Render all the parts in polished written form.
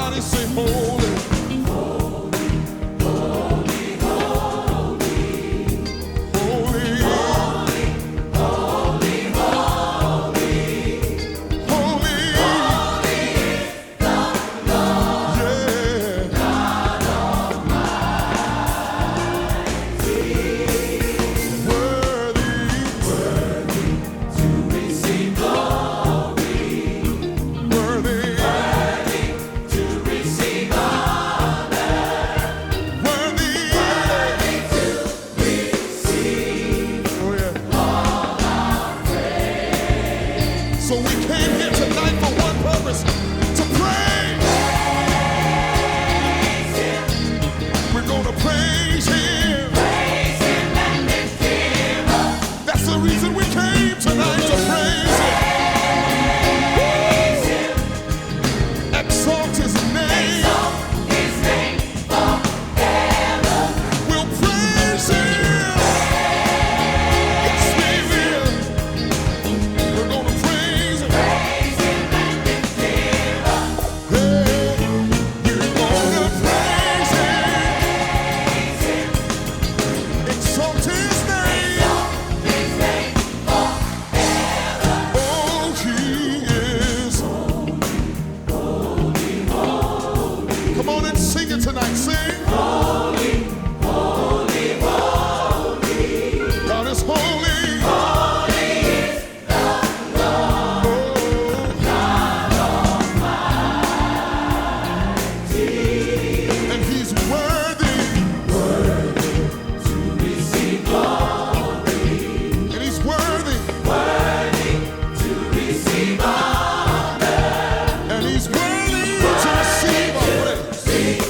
Everybody say holy. So we came here tonight for one purpose, to pray. We're gonna praise Him. And lift Him up. That's the reason we came tonight, to praise Him. Exalt His name. Forever. We'll praise Him. Yes, we will. We're gonna praise Him. Tonight, sing. Holy, holy, holy. God is holy. Holy is the Lord, God Almighty. And He's worthy, worthy to receive glory. And He's worthy, worthy to receive honor. And He's worthy to receive our praise.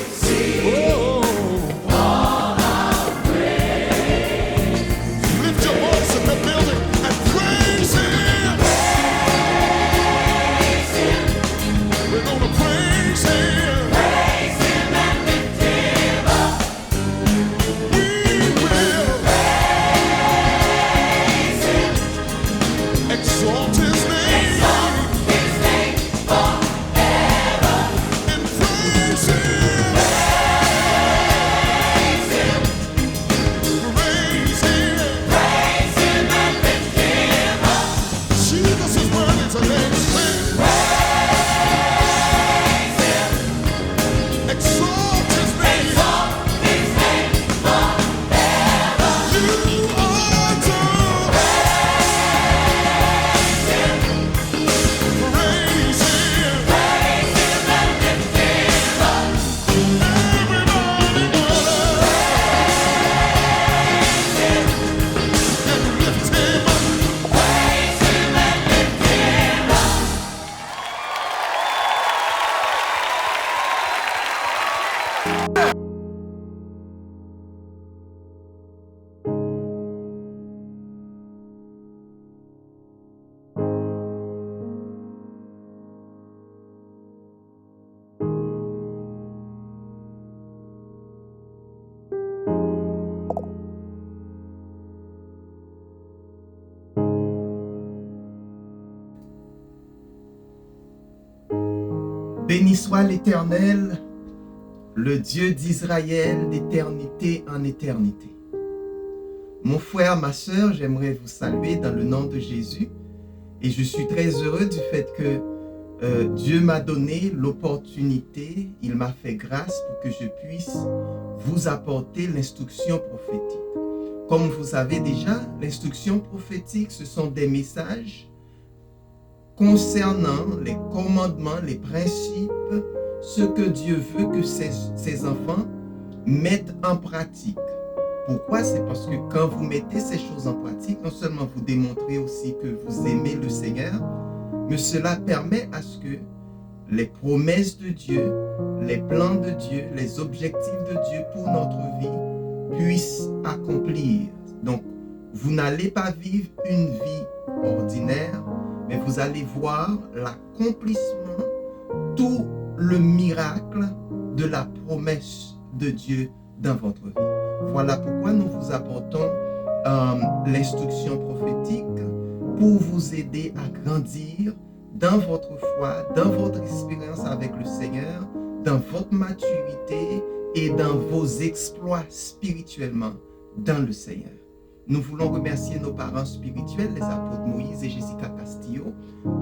Béni soit l'Éternel, le Dieu d'Israël d'éternité en éternité. Mon frère, ma sœur, j'aimerais vous saluer dans le nom de Jésus et je suis très heureux du fait que Dieu m'a donné l'opportunité, il m'a fait grâce pour que je puisse vous apporter l'instruction prophétique. Comme vous savez déjà, l'instruction prophétique, ce sont des messages concernant les commandements, les principes, ce que Dieu veut que ses enfants mettent en pratique. Pourquoi? C'est parce que quand vous mettez ces choses en pratique, non seulement vous démontrez aussi que vous aimez le Seigneur, mais cela permet à ce que les promesses de Dieu, les plans de Dieu, les objectifs de Dieu pour notre vie puissent accomplir. Donc, vous n'allez pas vivre une vie ordinaire, mais vous allez voir l'accomplissement, tout le miracle de la promesse de Dieu dans votre vie. Voilà pourquoi nous vous apportons l'instruction prophétique pour vous aider à grandir dans votre foi, dans votre expérience avec le Seigneur, dans votre maturité et dans vos exploits spirituellement dans le Seigneur. Nous voulons remercier nos parents spirituels, les apôtres Moïse et Jessica Castillo,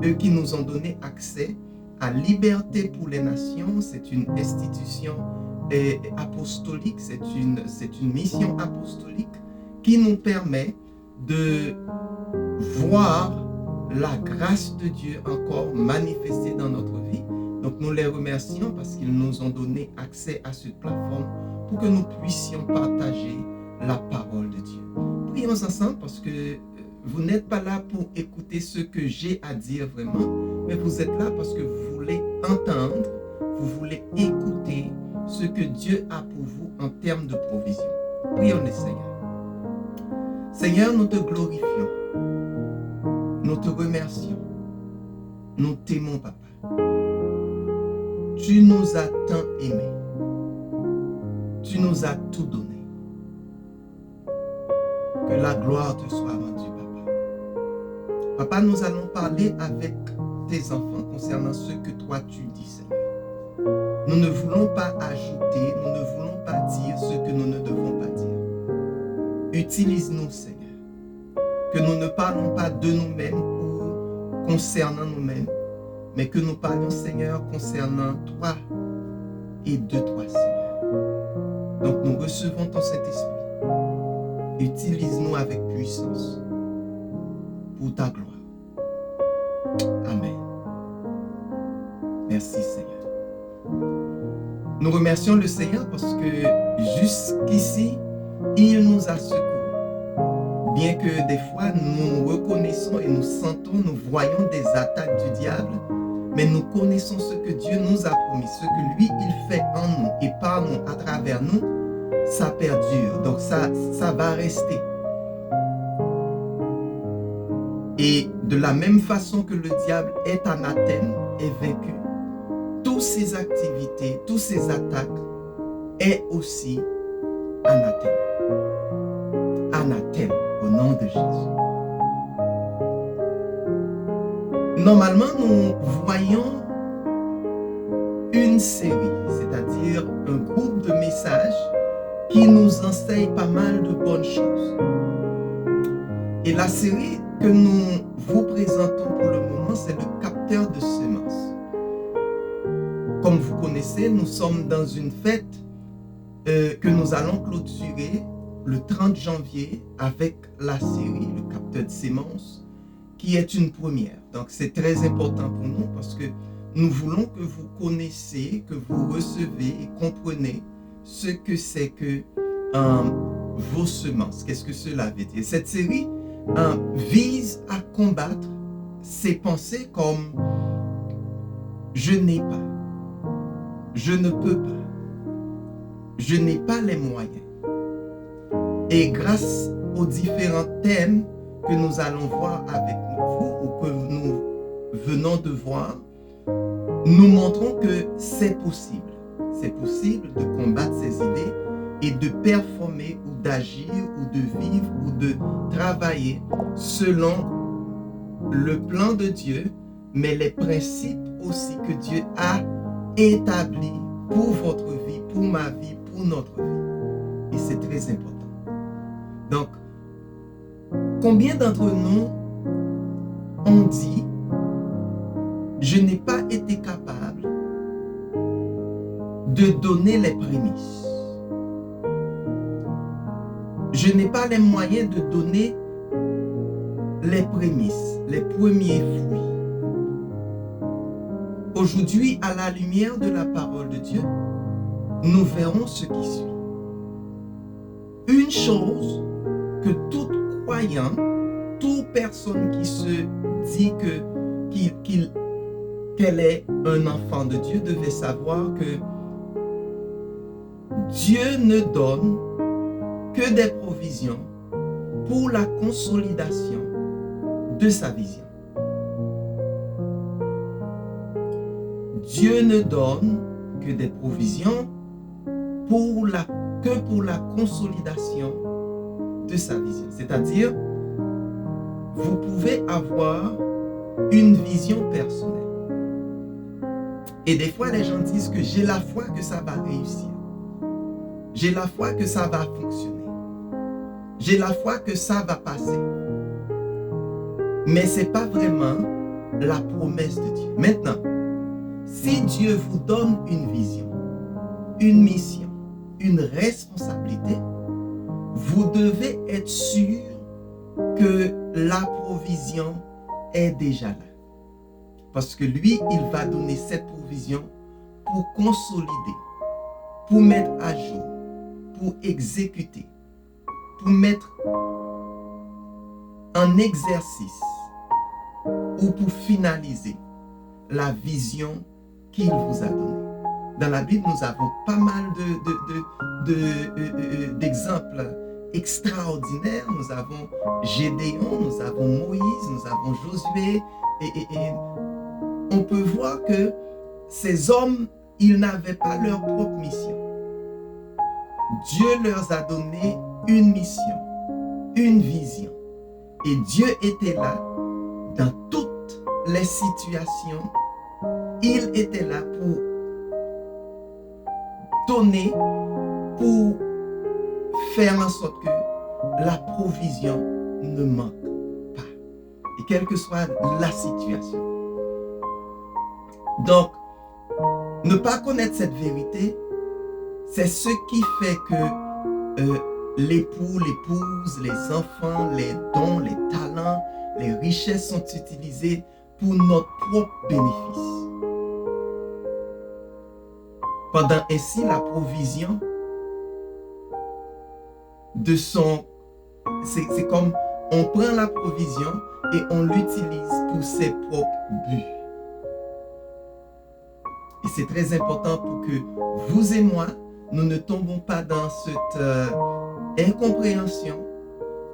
eux qui nous ont donné accès à Liberté pour les Nations. C'est une institution apostolique, c'est une mission apostolique qui nous permet de voir la grâce de Dieu encore manifestée dans notre vie. Donc nous les remercions parce qu'ils nous ont donné accès à cette plateforme pour que nous puissions partager la parole de Dieu. Prions ensemble parce que vous n'êtes pas là pour écouter ce que j'ai à dire vraiment, mais vous êtes là parce que vous voulez entendre, vous voulez écouter ce que Dieu a pour vous en termes de provision. Prions le Seigneur. Seigneur, nous te glorifions, nous te remercions, nous t'aimons, Papa. Tu nous as tant aimés, tu nous as tout donné. Que la gloire te soit rendue, Papa. Papa, nous allons parler avec tes enfants concernant ce que toi tu dis, Seigneur. Nous ne voulons pas ajouter, nous ne voulons pas dire ce que nous ne devons pas dire. Utilise-nous, Seigneur. Que nous ne parlons pas de nous-mêmes ou concernant nous-mêmes, mais que nous parlions, Seigneur, concernant toi et de toi, Seigneur. Donc nous recevons ton Saint-Esprit. Utilise-nous avec puissance pour ta gloire. Amen. Merci, Seigneur. Nous remercions le Seigneur parce que jusqu'ici, il nous a secourus. Bien que des fois, nous reconnaissons et nous sentons, nous voyons des attaques du diable, mais nous connaissons ce que Dieu nous a promis, ce que lui, il fait en nous et par nous, à travers nous, ça perdure. Donc ça va rester. Et de la même façon que le diable est anathème, est vaincu, toutes ses activités, toutes ses attaques est aussi anathème. Anathème au nom de Jésus. Normalement, nous voyons une série, c'est-à-dire un groupe de messages qui nous enseigne pas mal de bonnes choses. Et la série que nous vous présentons pour le moment, c'est le capteur de semences. Comme vous connaissez, nous sommes dans une fête que nous allons clôturer le 30 janvier avec la série, le capteur de semences, qui est une première. Donc c'est très important pour nous parce que nous voulons que vous connaissiez, que vous recevez et comprenez ce que c'est que vos semences. Qu'est-ce que cela veut dire? Cette série vise à combattre ces pensées comme je n'ai pas, je ne peux pas, je n'ai pas les moyens. Et grâce aux différents thèmes que nous allons voir avec vous ou que nous venons de voir, nous montrons que c'est possible. C'est possible de combattre ces idées et de performer ou d'agir ou de vivre ou de travailler selon le plan de Dieu, mais les principes aussi que Dieu a établis pour votre vie, pour ma vie, pour notre vie. Et c'est très important. Donc, combien d'entre nous ont dit « Je n'ai pas été capable de donner les prémices. Je n'ai pas les moyens de donner les prémices, les premiers fruits. » Aujourd'hui, à la lumière de la parole de Dieu, nous verrons ce qui suit. Une chose que tout croyant, toute personne qui se dit qu'elle est un enfant de Dieu devait savoir que Dieu ne donne que des provisions pour la consolidation de sa vision. Dieu ne donne que des provisions pour la consolidation de sa vision. C'est-à-dire, vous pouvez avoir une vision personnelle. Et des fois, les gens disent que j'ai la foi que ça va réussir. J'ai la foi que ça va fonctionner. J'ai la foi que ça va passer. Mais ce n'est pas vraiment la promesse de Dieu. Maintenant, si Dieu vous donne une vision, une mission, une responsabilité, vous devez être sûr que la provision est déjà là. Parce que lui, il va donner cette provision pour consolider, pour mettre à jour, pour exécuter, pour mettre en exercice ou pour finaliser la vision qu'il vous a donnée. Dans la Bible, nous avons pas mal d'exemples extraordinaires. Nous avons Gédéon, nous avons Moïse, nous avons Josué. Et on peut voir que ces hommes, ils n'avaient pas leur propre mission. Dieu leur a donné une mission, une vision. Et Dieu était là dans toutes les situations. Il était là pour donner, pour faire en sorte que la provision ne manque pas. Et quelle que soit la situation. Donc, ne pas connaître cette vérité, c'est ce qui fait que l'époux, l'épouse, les enfants, les dons, les talents, les richesses sont utilisées pour notre propre bénéfice. Pendant ainsi la provision de son... C'est comme on prend la provision et on l'utilise pour ses propres buts. Et c'est très important pour que vous et moi, nous ne tombons pas dans cette incompréhension.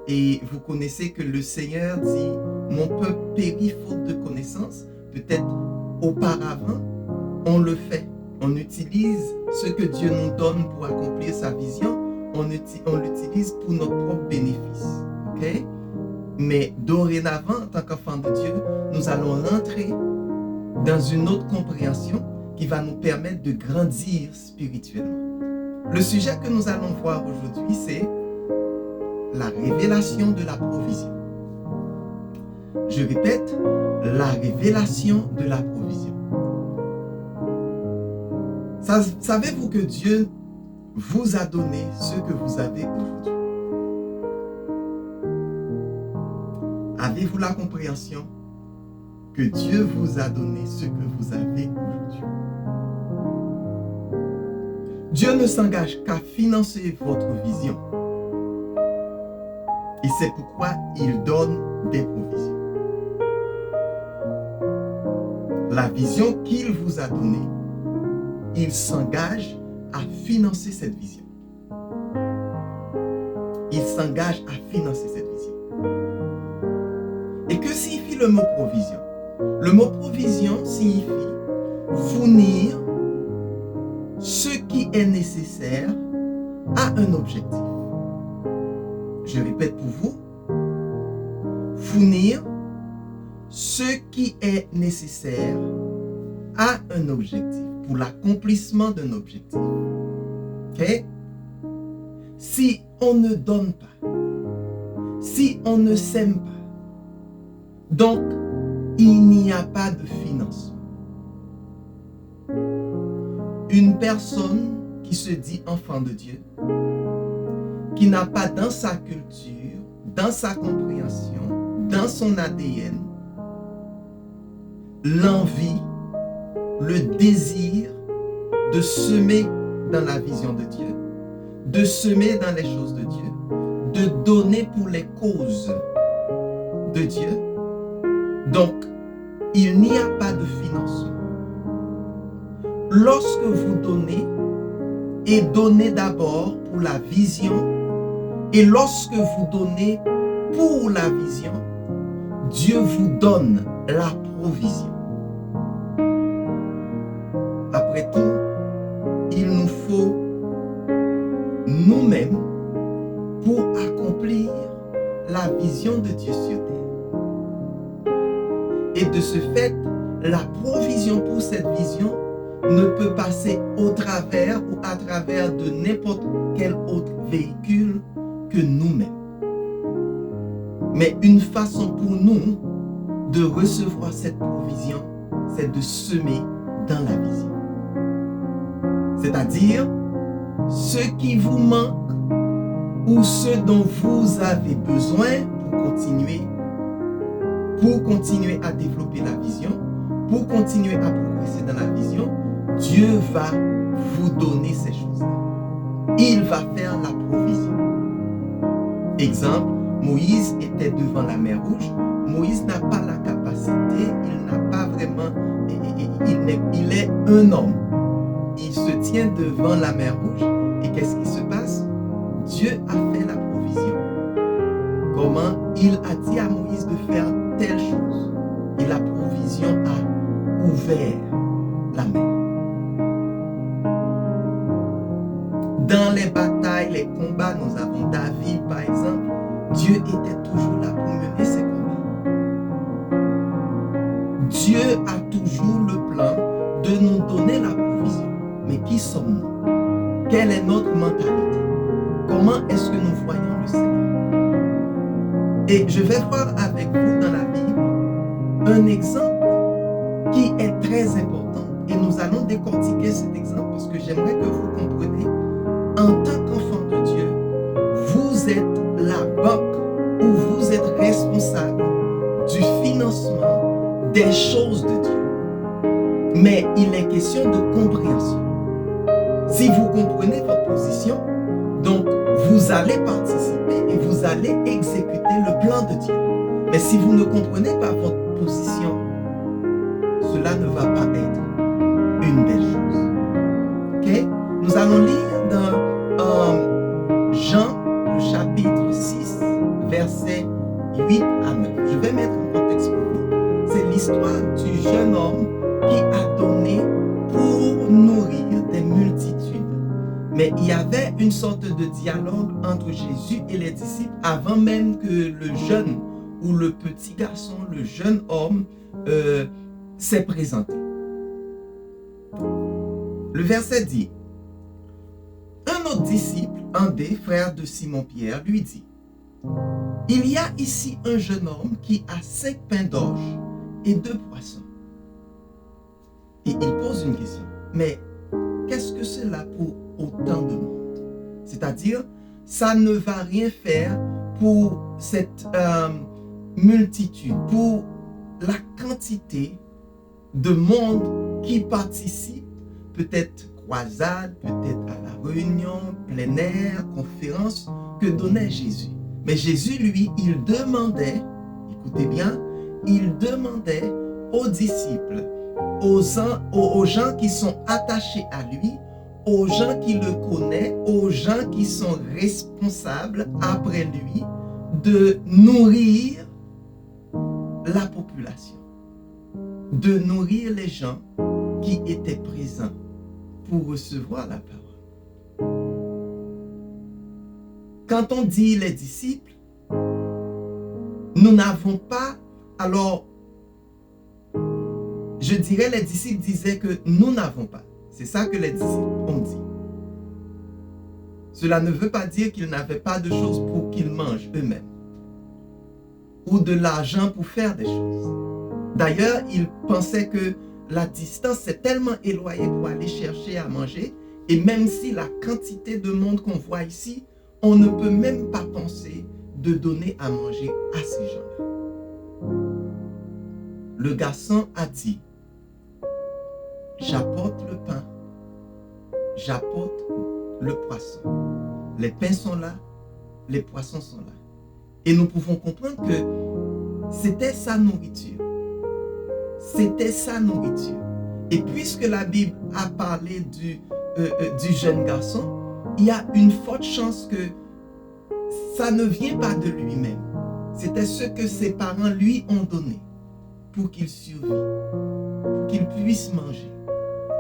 Et vous connaissez que le Seigneur dit, mon peuple périt faute de connaissance. Peut-être auparavant, on le fait. On utilise ce que Dieu nous donne pour accomplir sa vision. On l'utilise pour notre propre bénéfice. Okay? Mais dorénavant, en tant qu'enfant de Dieu, nous allons rentrer dans une autre compréhension qui va nous permettre de grandir spirituellement. Le sujet que nous allons voir aujourd'hui, c'est la révélation de la provision. Je répète, la révélation de la provision. Savez-vous que Dieu vous a donné ce que vous avez aujourd'hui? Avez-vous la compréhension que Dieu vous a donné ce que vous avez aujourd'hui? Dieu ne s'engage qu'à financer votre vision. Et c'est pourquoi il donne des provisions. La vision qu'il vous a donnée, il s'engage à financer cette vision. Il s'engage à financer cette vision. Et que signifie le mot provision? Le mot provision signifie fournir ce qui est nécessaire à un objectif. Je répète pour vous, fournir ce qui est nécessaire à un objectif, pour l'accomplissement d'un objectif. Ok? Si on ne donne pas, si on ne sème pas, donc il n'y a pas de financement. Une personne qui se dit enfant de Dieu, qui n'a pas dans sa culture, dans sa compréhension, dans son ADN, l'envie, le désir de semer dans la vision de Dieu, de semer dans les choses de Dieu, de donner pour les causes de Dieu. Donc, il n'y a pas de financement. Lorsque vous donnez, et donnez d'abord pour la vision, et lorsque vous donnez pour la vision, Dieu vous donne la provision. Après tout, il nous faut nous-mêmes pour accomplir la vision de Dieu sur terre. Et de ce fait, la provision pour cette vision ne peut passer au travers ou à travers de n'importe quel autre véhicule que nous-mêmes. Mais une façon pour nous de recevoir cette provision, c'est de semer dans la vision. C'est-à-dire, ce qui vous manque ou ce dont vous avez besoin pour continuer à développer la vision, pour continuer à progresser dans la vision, Dieu va vous donner ces choses-là. Il va faire la provision. Exemple, Moïse était devant la mer Rouge. Moïse n'a pas la capacité, il n'a pas vraiment, il est un homme. Il se tient devant la mer Rouge et qu'est-ce qui se passe? Dieu a fait la provision. Comment? Il a dit à Moïse de faire telle chose et la provision a ouvert la mer. Dans les batailles, les combats, nous avons David par exemple. Dieu était toujours là pour mener ses combats. Dieu a toujours le plan de nous donner la provision. Mais qui sommes-nous? Quelle est notre mentalité? Comment est-ce que nous voyons le Seigneur? Et je vais voir avec vous dans la Bible un exemple qui est très important. Et nous allons décortiquer cet exemple parce que j'aimerais que vous compreniez. En tant qu'enfant de Dieu, vous êtes la banque où vous êtes responsable du financement des choses de Dieu. Mais il est question de compréhension. Si vous comprenez votre position, donc vous allez participer et vous allez exécuter le plan de Dieu. Mais si vous ne comprenez pas votre position, cela ne va pas être une belle chose. Ok? Nous allons lire dans Jean, le chapitre 6, versets 8 à 9. Je vais mettre en contexte pour vous. C'est l'histoire du jeune homme qui a donné pour nourrir des multitudes. Mais il y avait une sorte de dialogue entre Jésus et les disciples avant même que le jeune ou le petit garçon, le jeune homme s'est présenté. Le verset dit: un autre disciple, André, frère de Simon-Pierre, lui dit: il y a ici un jeune homme qui a 5 pains d'orge et 2 poissons. Et il pose une question. Mais qu'est-ce que cela pour autant de monde? C'est-à-dire, ça ne va rien faire pour cette multitude, pour la quantité de monde qui participe, peut-être croisade, peut-être à la réunion, plein air, conférence, que donnait Jésus. Mais Jésus, lui, il demandait, écoutez bien, il demandait aux disciples, aux gens qui sont attachés à lui, aux gens qui le connaissent, aux gens qui sont responsables après lui, de nourrir la population, de nourrir les gens qui étaient présents pour recevoir la parole. Quand on dit les disciples, nous n'avons pas, alors, je dirais les disciples disaient que nous n'avons pas. C'est ça que les disciples ont dit. Cela ne veut pas dire qu'ils n'avaient pas de choses pour qu'ils mangent eux-mêmes ou de l'argent pour faire des choses. D'ailleurs, ils pensaient que la distance est tellement éloignée pour aller chercher à manger, et même si la quantité de monde qu'on voit ici, on ne peut même pas penser de donner à manger à ces gens-là. Le garçon a dit: j'apporte le pain, j'apporte le poisson. Les pains sont là, les poissons sont là. Et nous pouvons comprendre que c'était sa nourriture. C'était sa nourriture. Et puisque la Bible a parlé du jeune garçon, il y a une forte chance que ça ne vient pas de lui-même. C'était ce que ses parents lui ont donné pour qu'il survive, pour qu'il puisse manger.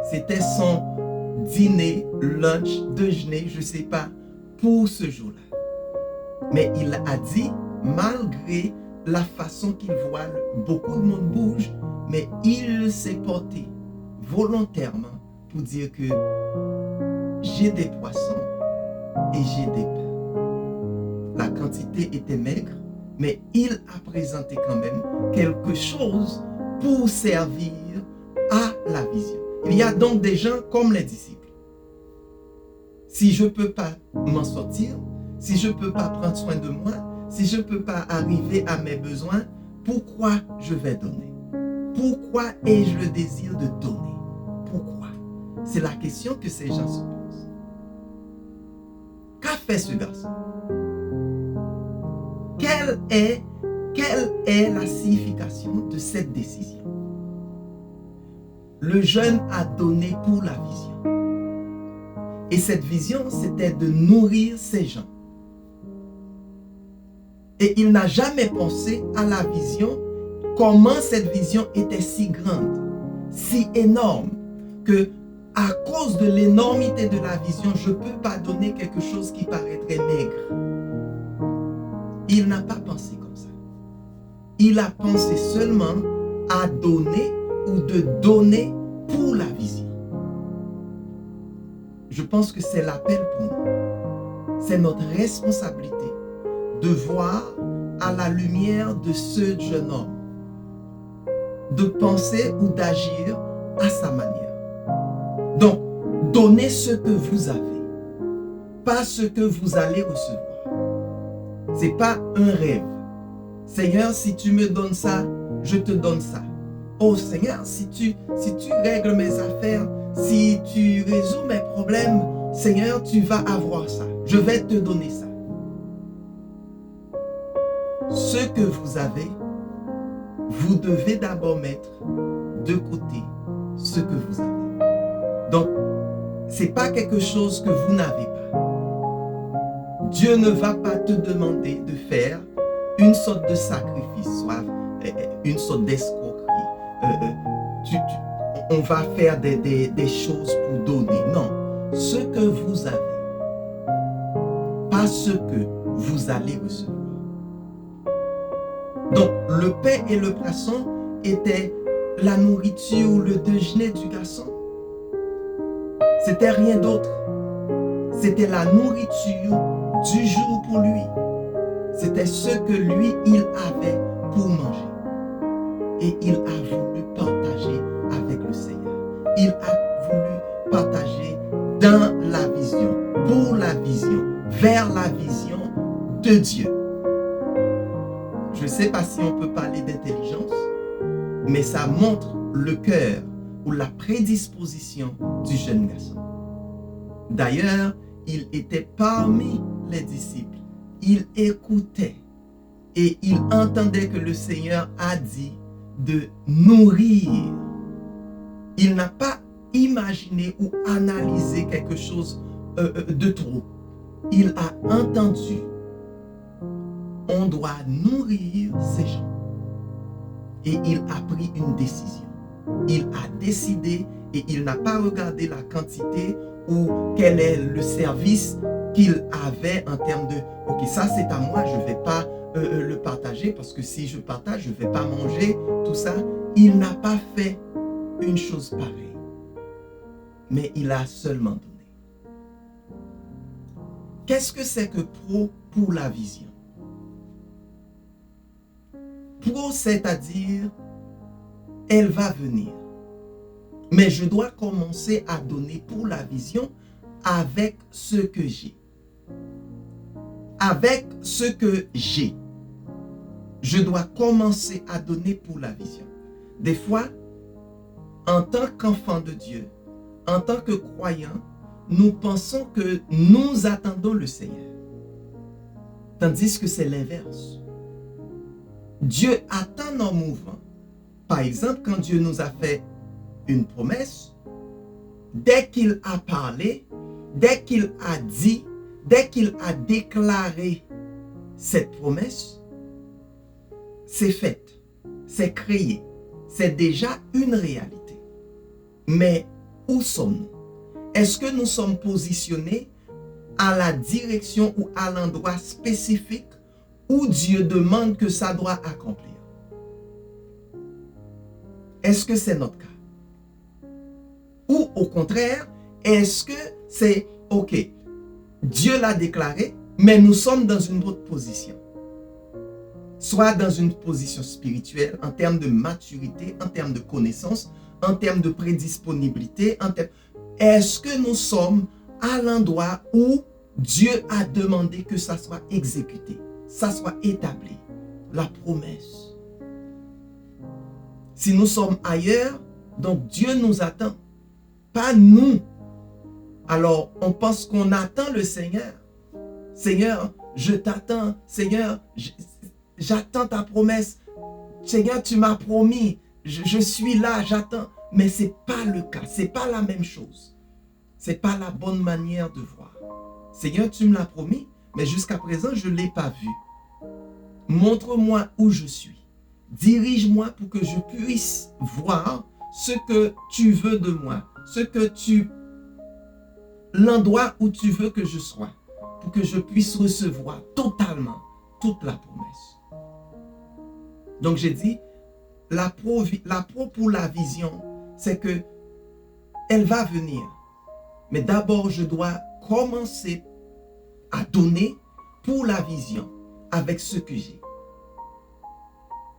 C'était son dîner, lunch, déjeuner, je ne sais pas, pour ce jour-là. Mais il a dit, malgré la façon qu'il voit, beaucoup de monde bouge, mais il s'est porté volontairement pour dire que j'ai des poissons et j'ai des pains. La quantité était maigre, mais il a présenté quand même quelque chose pour servir à la vision. Il y a donc des gens comme les disciples. Si je ne peux pas m'en sortir, si je ne peux pas prendre soin de moi, si je ne peux pas arriver à mes besoins, pourquoi je vais donner? Pourquoi ai-je le désir de donner? Pourquoi? C'est la question que ces gens se posent. Qu'a fait ce garçon? Quelle est la signification de cette décision? Le jeune a donné pour la vision. Et cette vision, c'était de nourrir ces gens. Et il n'a jamais pensé à la vision, comment cette vision était si grande, si énorme, que à cause de l'énormité de la vision, je ne peux pas donner quelque chose qui paraîtrait maigre. Il n'a pas pensé comme ça. Il a pensé seulement à donner ou de donner pour la vision. Je pense que c'est l'appel pour nous. C'est notre responsabilité de voir à la lumière de ce jeune homme, de penser ou d'agir à sa manière. Donc, donnez ce que vous avez, pas ce que vous allez recevoir. Ce n'est pas un rêve. Seigneur, si tu me donnes ça, je te donne ça. Oh Seigneur, si tu règles mes affaires, si tu résous mes problèmes, Seigneur, tu vas avoir ça. Je vais te donner ça. Ce que vous avez, vous devez d'abord mettre de côté ce que vous avez. Donc, ce n'est pas quelque chose que vous n'avez pas. Dieu ne va pas te demander de faire une sorte de sacrifice, soit une sorte d'escroquerie. On va faire des choses pour donner. Non, ce que vous avez, pas ce que vous allez recevoir. Donc, le pain et le poisson étaient la nourriture ou le déjeuner du garçon. C'était rien d'autre. C'était la nourriture du jour pour lui. C'était ce que lui, il avait pour manger. Et il a voulu partager avec le Seigneur. Il a voulu partager dans la vision, pour la vision, vers la vision de Dieu. Je ne sais pas si on peut parler d'intelligence, mais ça montre le cœur ou la prédisposition du jeune garçon. D'ailleurs, il était parmi les disciples. Il écoutait et il entendait que le Seigneur a dit de nourrir. Il n'a pas imaginé ou analysé quelque chose de trop. Il a entendu. On doit nourrir ces gens. Et il a pris une décision. Il a décidé et il n'a pas regardé la quantité ou quel est le service qu'il avait en termes de « Ok, ça c'est à moi, je ne vais pas le partager parce que si je partage, je ne vais pas manger, tout ça. » Il n'a pas fait une chose pareille. Mais il a seulement donné. Qu'est-ce que c'est que pro pour la vision? Pro, c'est-à-dire, elle va venir. Mais je dois commencer à donner pour la vision avec ce que j'ai. Avec ce que j'ai. Je dois commencer à donner pour la vision. Des fois, en tant qu'enfant de Dieu, en tant que croyant, nous pensons que nous attendons le Seigneur. Tandis que c'est l'inverse. Dieu attend nos mouvements. Par exemple, quand Dieu nous a fait une promesse, dès qu'il a parlé, dès qu'il a dit, dès qu'il a déclaré cette promesse, c'est fait, c'est créé, c'est déjà une réalité. Mais où sommes-nous? Est-ce que nous sommes positionnés à la direction ou à l'endroit spécifique où Dieu demande que ça doit accomplir? Est-ce que c'est notre cas? Ou au contraire, est-ce que c'est OK, Dieu l'a déclaré, mais nous sommes dans une autre position. Soit dans une position spirituelle, en termes de maturité, en termes de connaissance, en termes de prédisponibilité, est-ce que nous sommes à l'endroit où Dieu a demandé que ça soit exécuté, ça soit établi, la promesse. Si nous sommes ailleurs, donc Dieu nous attend, pas nous. Alors, on pense qu'on attend le Seigneur. Seigneur, je t'attends. Seigneur, j'attends ta promesse. Seigneur, tu m'as promis. Je suis là, j'attends. Mais ce n'est pas le cas. Ce n'est pas la même chose. Ce n'est pas la bonne manière de voir. Seigneur, tu me l'as promis, mais jusqu'à présent, je ne l'ai pas vu. Montre-moi où je suis. Dirige-moi pour que je puisse voir ce que tu veux de moi, l'endroit où tu veux que je sois, pour que je puisse recevoir totalement toute la promesse. Donc j'ai dit, la pro pour la vision, c'est que elle va venir. Mais d'abord, je dois commencer à donner pour la vision avec ce que j'ai.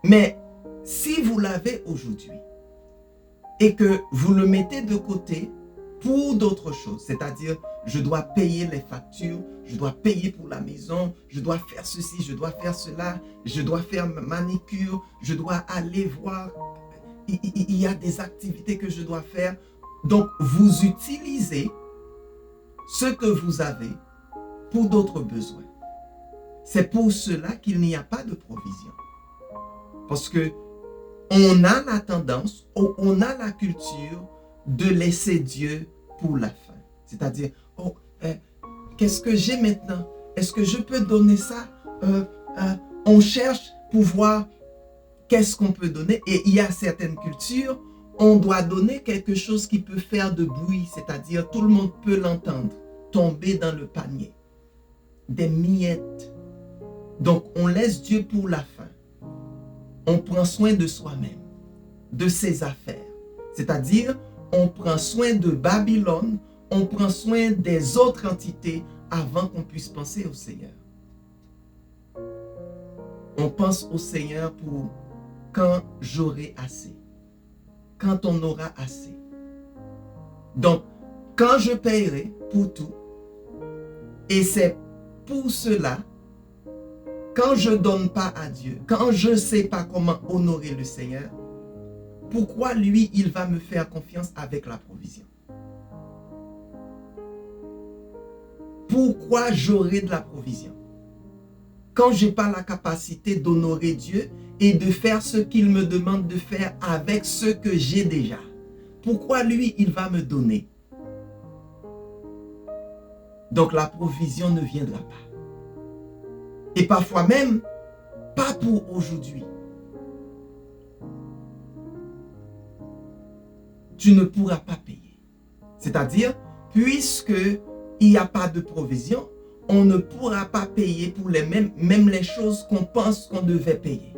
Mais si vous l'avez aujourd'hui et que vous le mettez de côté pour d'autres choses, c'est-à-dire je dois payer les factures, je dois payer pour la maison, je dois faire ceci, je dois faire cela, je dois faire ma manicure, je dois aller voir, il y a des activités que je dois faire. Donc vous utilisez ce que vous avez pour d'autres besoins. C'est pour cela qu'il n'y a pas de provision. Parce que on a la tendance, on a la culture de laisser Dieu pour la fin. C'est-à-dire, qu'est-ce que j'ai maintenant? Est-ce que je peux donner ça? On cherche pour voir qu'est-ce qu'on peut donner. Et il y a certaines cultures, on doit donner quelque chose qui peut faire de bruit. C'est-à-dire, tout le monde peut l'entendre, tomber dans le panier. Des miettes. Donc, on laisse Dieu pour la fin. On prend soin de soi-même, de ses affaires. C'est-à-dire, on prend soin de Babylone, on prend soin des autres entités avant qu'on puisse penser au Seigneur. On pense au Seigneur pour quand j'aurai assez, quand on aura assez. Donc, quand je paierai pour tout, et c'est pour cela, quand je ne donne pas à Dieu, quand je ne sais pas comment honorer le Seigneur, pourquoi lui, il va me faire confiance avec la provision? Pourquoi j'aurai de la provision? Quand je n'ai pas la capacité d'honorer Dieu et de faire ce qu'il me demande de faire avec ce que j'ai déjà, pourquoi lui, il va me donner? Donc la provision ne viendra pas. Et parfois même, pas pour aujourd'hui. Tu ne pourras pas payer. C'est-à-dire, puisque il n'y a pas de provision, on ne pourra pas payer pour même les choses qu'on pense qu'on devait payer.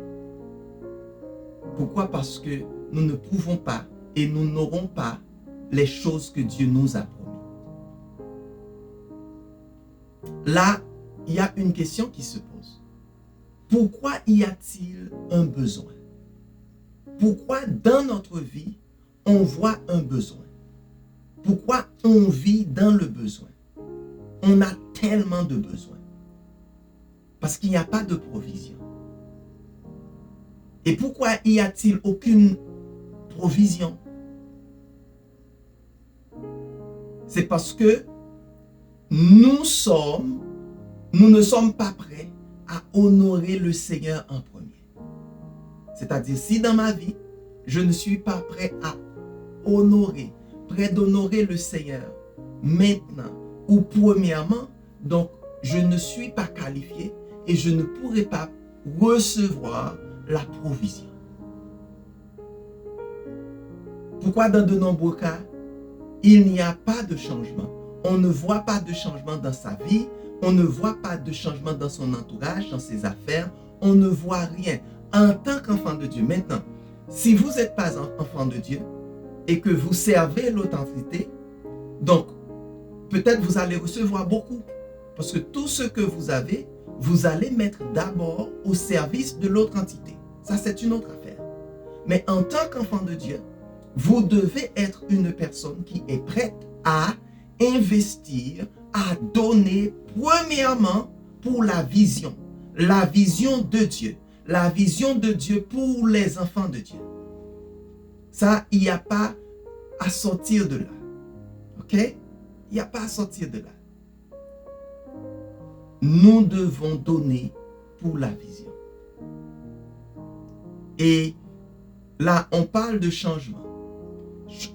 Pourquoi? Parce que nous ne pouvons pas et nous n'aurons pas les choses que Dieu nous a promis. Là, il y a une question qui se pose. Pourquoi y a-t-il un besoin? Pourquoi dans notre vie, on voit un besoin? Pourquoi on vit dans le besoin? On a tellement de besoins. Parce qu'il n'y a pas de provision. Et pourquoi y a-t-il aucune provision? C'est parce que nous ne sommes pas prêts à honorer le Seigneur en premier. C'est-à-dire, si dans ma vie, je ne suis pas prêt à prêt d'honorer le Seigneur maintenant ou premièrement, donc je ne suis pas qualifié et je ne pourrai pas recevoir la provision. Pourquoi dans de nombreux cas, il n'y a pas de changement? On ne voit pas de changement dans sa vie, on ne voit pas de changement dans son entourage, dans ses affaires, on ne voit rien en tant qu'enfant de Dieu. Maintenant, si vous n'êtes pas un enfant de Dieu, et que vous servez l'autre entité, donc peut-être vous allez recevoir beaucoup. Parce que tout ce que vous avez, vous allez mettre d'abord au service de l'autre entité. Ça, c'est une autre affaire. Mais en tant qu'enfant de Dieu, vous devez être une personne qui est prête à investir, à donner premièrement pour la vision de Dieu, la vision de Dieu pour les enfants de Dieu. Ça, il n'y a pas à sortir de là. OK? Il n'y a pas à sortir de là. Nous devons donner pour la vision. Et là, on parle de changement.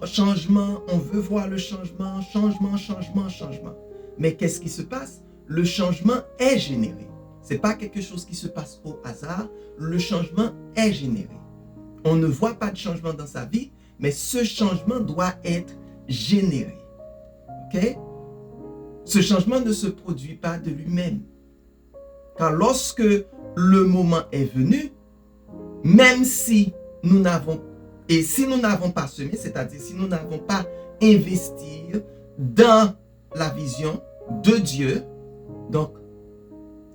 Changement, on veut voir le changement, changement. Mais qu'est-ce qui se passe? Le changement est généré. Ce n'est pas quelque chose qui se passe au hasard. Le changement est généré. On ne voit pas de changement dans sa vie, mais ce changement doit être généré. OK? Ce changement ne se produit pas de lui-même. Car lorsque le moment est venu, même si nous n'avons pas semé, c'est-à-dire si nous n'avons pas investi dans la vision de Dieu, donc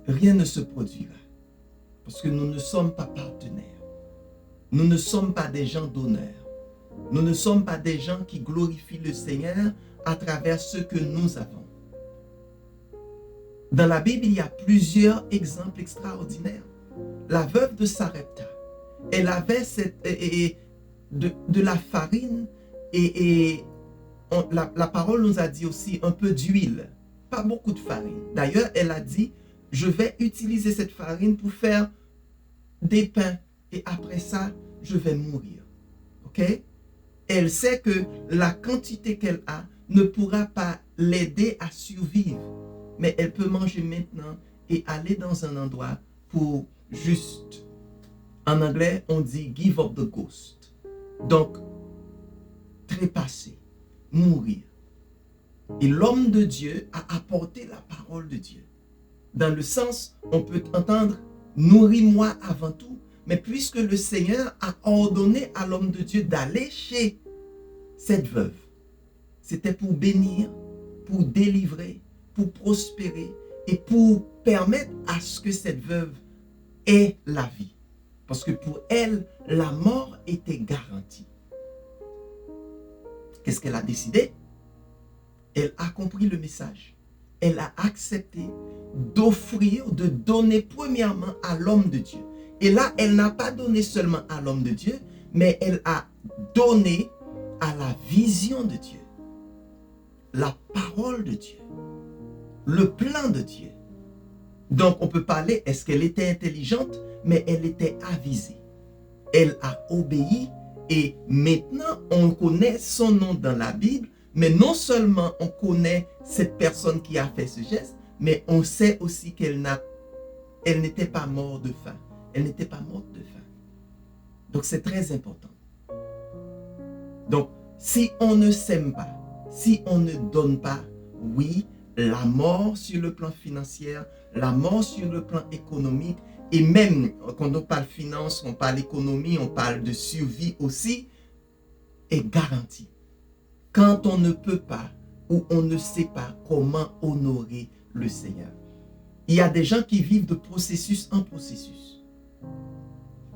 rien ne se produira. Parce que nous ne sommes pas partenaires. Nous ne sommes pas des gens d'honneur. Nous ne sommes pas des gens qui glorifient le Seigneur à travers ce que nous avons. Dans la Bible, il y a plusieurs exemples extraordinaires. La veuve de Sarepta, elle avait de la farine et la parole nous a dit aussi un peu d'huile, pas beaucoup de farine. D'ailleurs, elle a dit, je vais utiliser cette farine pour faire des pains et après ça, je vais mourir. OK? Elle sait que la quantité qu'elle a ne pourra pas l'aider à survivre. Mais elle peut manger maintenant et aller dans un endroit pour juste, en anglais, on dit give up the ghost. Donc, trépasser, mourir. Et l'homme de Dieu a apporté la parole de Dieu. Dans le sens, on peut entendre, nourris-moi avant tout. Mais puisque le Seigneur a ordonné à l'homme de Dieu d'aller chez cette veuve, c'était pour bénir, pour délivrer, pour prospérer et pour permettre à ce que cette veuve ait la vie. Parce que pour elle, la mort était garantie. Qu'est-ce qu'elle a décidé? Elle a compris le message. Elle a accepté d'offrir, de donner premièrement à l'homme de Dieu. Et là, elle n'a pas donné seulement à l'homme de Dieu, mais elle a donné à la vision de Dieu, la parole de Dieu, le plan de Dieu. Donc, on peut parler, est-ce qu'elle était intelligente? Mais elle était avisée. Elle a obéi et maintenant, on connaît son nom dans la Bible, mais non seulement on connaît cette personne qui a fait ce geste, mais on sait aussi qu'elle n'était pas morte de faim. Elle n'était pas morte de faim. Donc, c'est très important. Donc, si on ne sème pas, si on ne donne pas, oui, la mort sur le plan financier, la mort sur le plan économique, et même quand on parle finance, on parle économie, on parle de survie aussi, est garantie. Quand on ne peut pas ou on ne sait pas comment honorer le Seigneur. Il y a des gens qui vivent de processus en processus.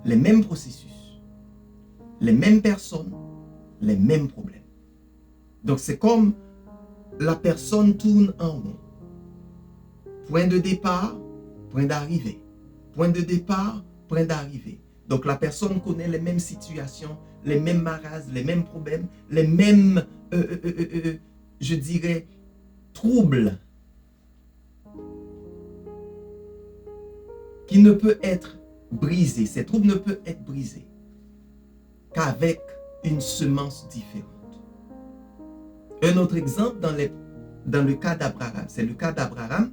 Les mêmes processus, les mêmes personnes, les mêmes problèmes. Donc c'est comme la personne tourne en rond. Point de départ, point d'arrivée. Point de départ, point d'arrivée. Donc la personne connaît les mêmes situations, les mêmes marasmes, les mêmes problèmes, les mêmes, je dirais, troubles qui ne peut être brisé. Ces troubles ne peuvent être brisés qu'avec une semence différente. Un autre exemple dans le cas d'Abraham, c'est le cas d'Abraham.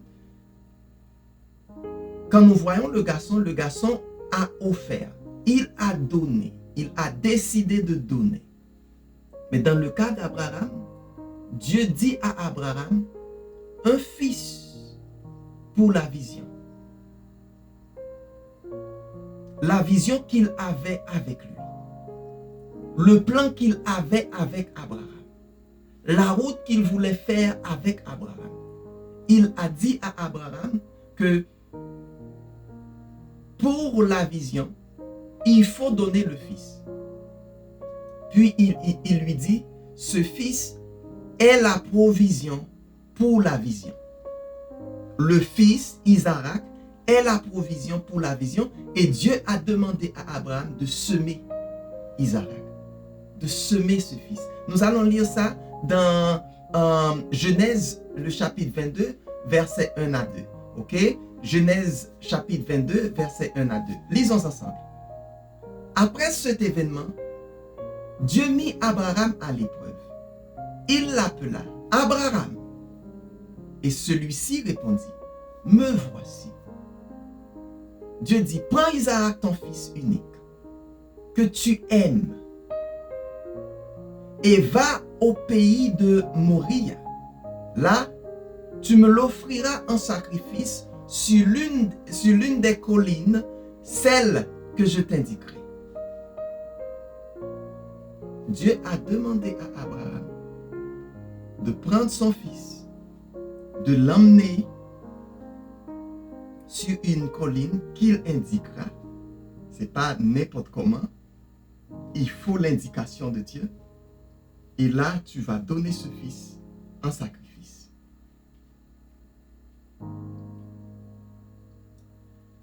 Quand nous voyons le garçon a offert, il a donné, il a décidé de donner. Mais dans le cas d'Abraham, Dieu dit à Abraham, un fils pour la vision. La vision qu'il avait avec lui. le plan qu'il avait avec Abraham, la route qu'il voulait faire avec Abraham. Il a dit à Abraham que pour la vision, il faut donner le fils. Puis il lui dit, ce fils est la provision pour la vision. Le fils, Isaac, est la provision pour la vision. Et Dieu a demandé à Abraham de semer Isaac, de semer ce fils. Nous allons lire ça dans Genèse, le chapitre 22, versets 1 à 2. Ok? Genèse, chapitre 22, versets 1 à 2. Lisons ensemble. Après cet événement, Dieu mit Abraham à l'épreuve. Il l'appela Abraham. Et celui-ci répondit, me voici. Dieu dit, prends Isaac, ton fils unique, que tu aimes, et va au pays de Moria. Là, tu me l'offriras en sacrifice sur l'une des collines, celle que je t'indiquerai. Dieu a demandé à Abraham de prendre son fils, de l'emmener sur une colline qu'il indiquera. Ce n'est pas n'importe comment. Il faut l'indication de Dieu. Et là, tu vas donner ce fils en sacrifice.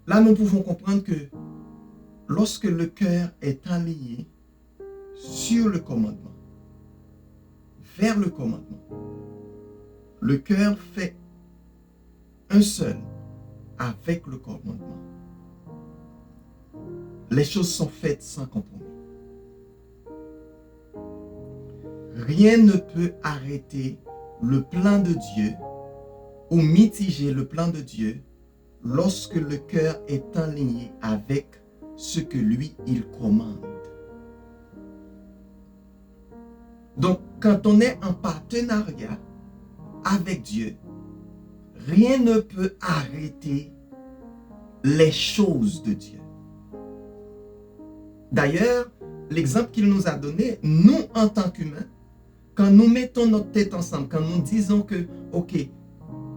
Là, nous pouvons comprendre que lorsque le cœur est aligné sur le commandement, vers le commandement, le cœur fait un seul avec le commandement. Les choses sont faites sans compromis. Rien ne peut arrêter le plan de Dieu ou mitiger le plan de Dieu lorsque le cœur est aligné avec ce que lui, il commande. Donc, quand on est en partenariat avec Dieu, rien ne peut arrêter les choses de Dieu. D'ailleurs, l'exemple qu'il nous a donné, nous en tant qu'humains, quand nous mettons notre tête ensemble, quand nous disons que, ok,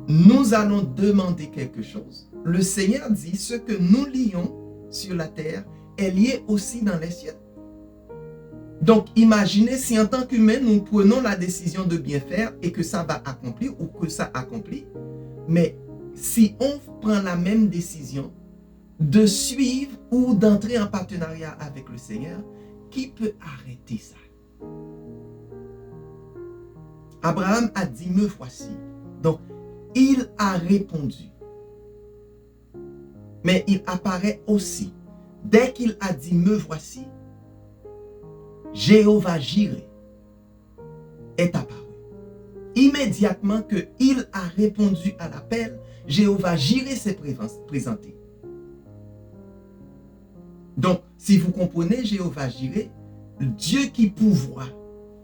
nous allons demander quelque chose, le Seigneur dit, ce que nous lions sur la terre est lié aussi dans les cieux. Donc, imaginez si en tant qu'humain, nous prenons la décision de bien faire et que ça va accomplir ou que ça accomplit. Mais si on prend la même décision de suivre ou d'entrer en partenariat avec le Seigneur, qui peut arrêter ça? Abraham a dit, me voici. Donc, il a répondu. Mais il apparaît aussi. Dès qu'il a dit, me voici, Jéhovah Jireh est apparu. Immédiatement qu'il a répondu à l'appel, Jéhovah Jireh s'est présenté. Donc, si vous comprenez Jéhovah Jireh, Dieu qui pourvoit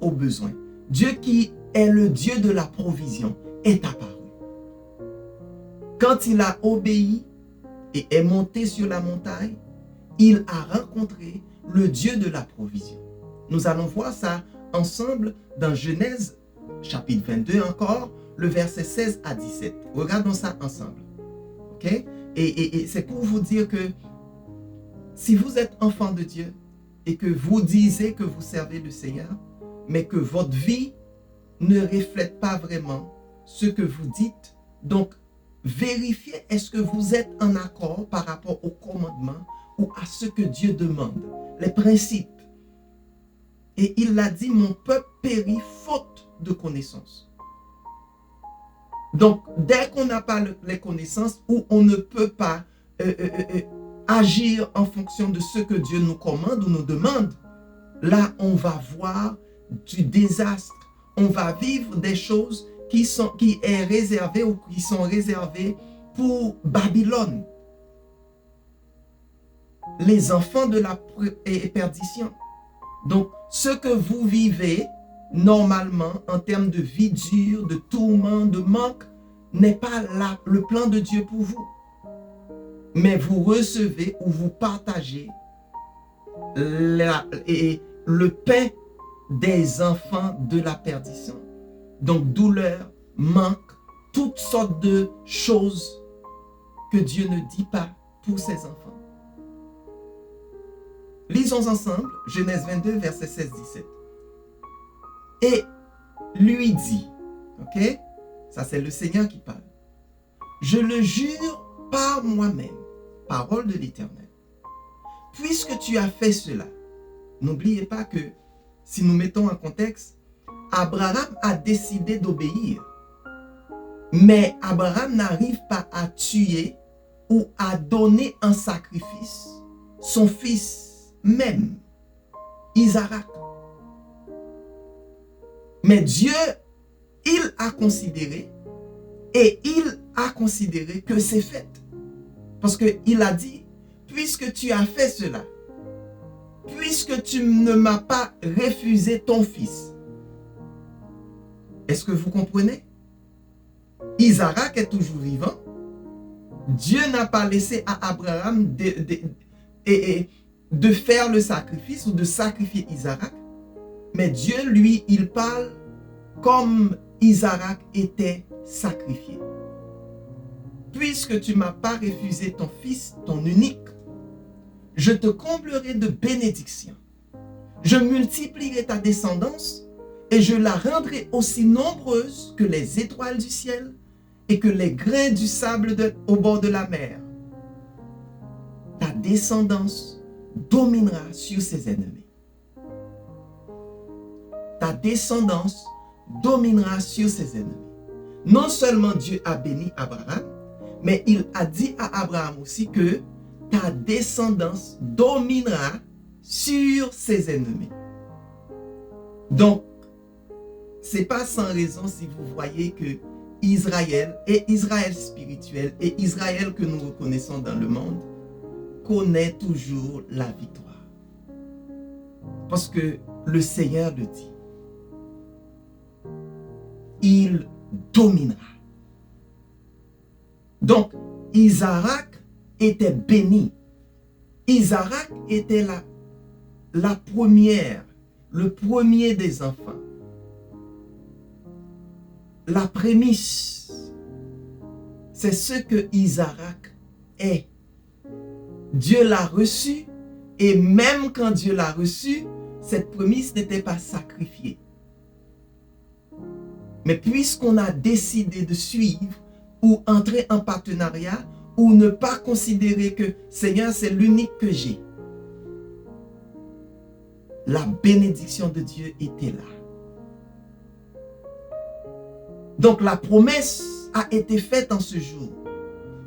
aux besoins, Dieu qui est le Dieu de la provision, est apparu. Quand il a obéi et est monté sur la montagne, il a rencontré le Dieu de la provision. Nous allons voir ça ensemble dans Genèse, chapitre 22 encore, le verset 16 à 17. Regardons ça ensemble. Ok? Et c'est pour vous dire que si vous êtes enfant de Dieu et que vous disiez que vous servez le Seigneur, mais que votre vie ne reflète pas vraiment ce que vous dites, donc vérifiez est-ce que vous êtes en accord par rapport au commandement ou à ce que Dieu demande, les principes. Et il a dit, mon peuple périt faute de connaissance. Donc, dès qu'on n'a pas les connaissances ou on ne peut pas agir en fonction de ce que Dieu nous commande ou nous demande, là, on va voir du désastre. On va vivre des choses qui est réservées ou qui sont réservées pour Babylone. Les enfants de la perdition. Donc, ce que vous vivez normalement en termes de vie dure, de tourment, de manque, n'est pas le plan de Dieu pour vous. Mais vous recevez ou vous partagez le pain des enfants de la perdition. Donc douleur, manque, toutes sortes de choses que Dieu ne dit pas pour ses enfants. Lisons ensemble Genèse 22, verset 16-17. Et lui dit, ok, ça c'est le Seigneur qui parle, je le jure par moi-même, parole de l'Éternel, puisque tu as fait cela. N'oubliez pas que si nous mettons en contexte, Abraham a décidé d'obéir, mais Abraham n'arrive pas à tuer ou à donner en sacrifice son fils même, Isaac. Mais Dieu, il a considéré que c'est fait. Parce qu'il a dit, puisque tu as fait cela, puisque tu ne m'as pas refusé ton fils. Est-ce que vous comprenez? Isaac est toujours vivant. Dieu n'a pas laissé à Abraham de faire le sacrifice ou de sacrifier Isaac. Mais Dieu, lui, il parle comme Isaac était sacrifié. Puisque tu ne m'as pas refusé ton fils, ton unique, je te comblerai de bénédictions. Je multiplierai ta descendance et je la rendrai aussi nombreuse que les étoiles du ciel et que les grains du sable au bord de la mer. Ta descendance dominera sur ses ennemis. Ta descendance dominera sur ses ennemis. Non seulement Dieu a béni Abraham, mais il a dit à Abraham aussi que ta descendance dominera sur ses ennemis. Donc, ce n'est pas sans raison si vous voyez que Israël et Israël spirituel et Israël que nous reconnaissons dans le monde connaît toujours la victoire. Parce que le Seigneur le dit. Il dominera. Donc, Isaac était béni. Isaac était la première, le premier des enfants. La prémisse, c'est ce que Isaac est. Dieu l'a reçu et même quand Dieu l'a reçu, cette prémisse n'était pas sacrifiée. Mais puisqu'on a décidé de suivre ou entrer en partenariat ou ne pas considérer que Seigneur, c'est l'unique que j'ai, la bénédiction de Dieu était là. Donc la promesse a été faite en ce jour.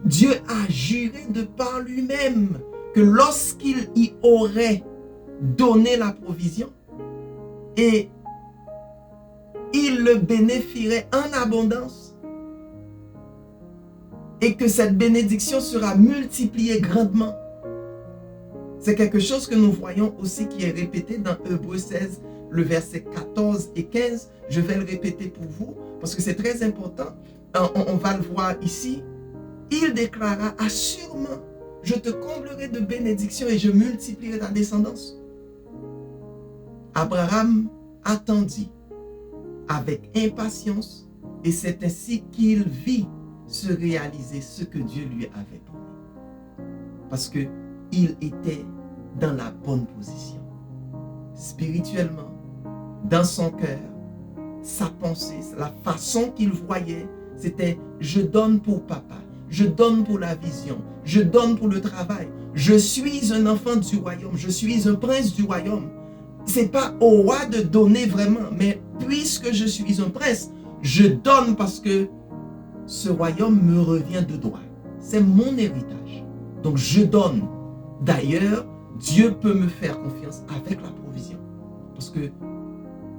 Dieu a juré de par lui-même que lorsqu'il y aurait donné la provision et il le bénéficierait en abondance et que cette bénédiction sera multipliée grandement. C'est quelque chose que nous voyons aussi qui est répété dans Hébreux 16, le verset 14 et 15. Je vais le répéter pour vous parce que c'est très important. On va le voir ici. Il déclara assurément, je te comblerai de bénédictions et je multiplierai ta descendance. Abraham attendit avec impatience et c'est ainsi qu'il vit se réaliser ce que Dieu lui avait promis. Parce que il était dans la bonne position. Spirituellement, dans son cœur, sa pensée, la façon qu'il voyait, c'était je donne pour papa, je donne pour la vision, je donne pour le travail. Je suis un enfant du royaume, je suis un prince du royaume. C'est pas au roi de donner vraiment, mais puisque je suis un prince, je donne parce que ce royaume me revient de droit. C'est mon héritage. Donc je donne. D'ailleurs, Dieu peut me faire confiance avec la provision. Parce que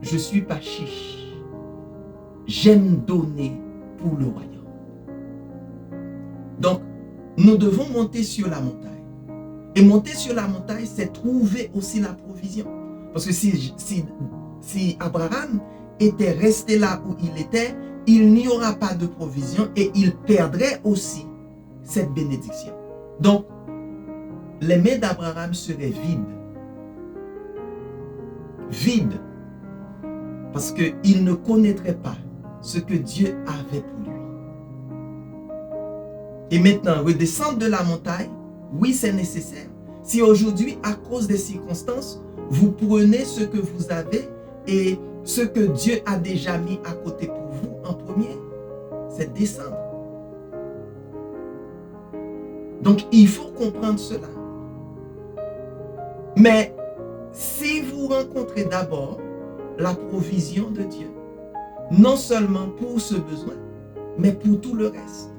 je ne suis pas chiche. J'aime donner pour le royaume. Donc, nous devons monter sur la montagne. Et monter sur la montagne, c'est trouver aussi la provision. Parce que si Abraham était resté là où il était, il n'y aura pas de provision et il perdrait aussi cette bénédiction. Donc, les mains d'Abraham seraient vides. vide parce qu'il ne connaîtrait pas ce que Dieu avait pour lui. Et maintenant, redescendre de la montagne, oui, c'est nécessaire. Si aujourd'hui, à cause des circonstances, vous prenez ce que vous avez et ce que Dieu a déjà mis à côté pour vous en premier, c'est descendre. Donc, il faut comprendre cela. Mais si vous rencontrez d'abord la provision de Dieu, non seulement pour ce besoin, mais pour tout le reste.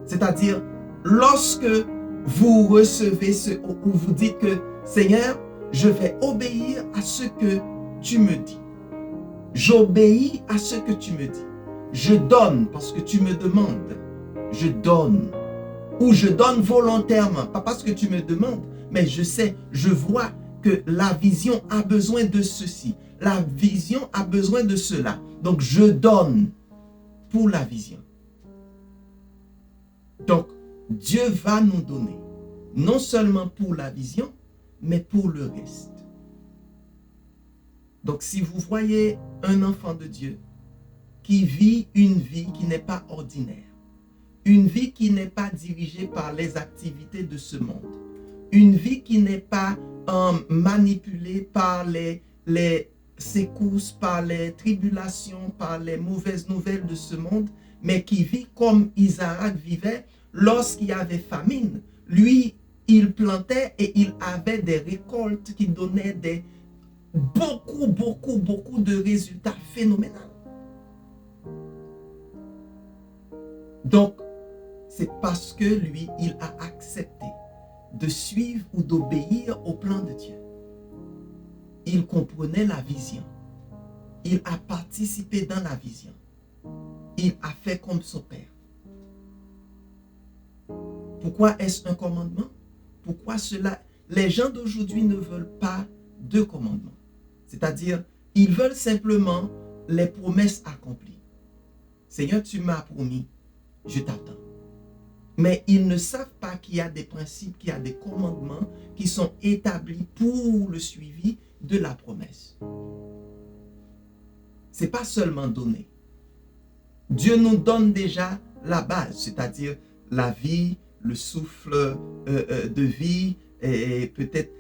C'est-à-dire, lorsque vous recevez ou vous dites que Seigneur, je vais obéir à ce que tu me dis. J'obéis à ce que tu me dis. Je donne parce que tu me demandes. Je donne. Ou je donne volontairement, pas parce que tu me demandes, mais je sais, je vois que la vision a besoin de ceci. La vision a besoin de cela. Donc, je donne pour la vision. Donc, Dieu va nous donner, non seulement pour la vision, mais pour le reste. Donc, si vous voyez un enfant de Dieu qui vit une vie qui n'est pas ordinaire, une vie qui n'est pas dirigée par les activités de ce monde, une vie qui n'est pas manipulée par les secousses, par les tribulations, par les mauvaises nouvelles de ce monde, mais qui vit comme Isaac vivait lorsqu'il y avait famine. Lui, il plantait et il avait des récoltes qui donnaient beaucoup de résultats phénoménaux. Donc, c'est parce que lui, il a accepté de suivre ou d'obéir au plan de Dieu. Il comprenait la vision. Il a participé dans la vision. Il a fait comme son père. Pourquoi est-ce un commandement? Pourquoi cela? Les gens d'aujourd'hui ne veulent pas de commandement. C'est-à-dire, ils veulent simplement les promesses accomplies. Seigneur, tu m'as promis, je t'attends. Mais ils ne savent pas qu'il y a des principes, qu'il y a des commandements qui sont établis pour le suivi de la promesse. Ce n'est pas seulement donner. Dieu nous donne déjà la base, c'est-à-dire la vie, le souffle de vie et peut-être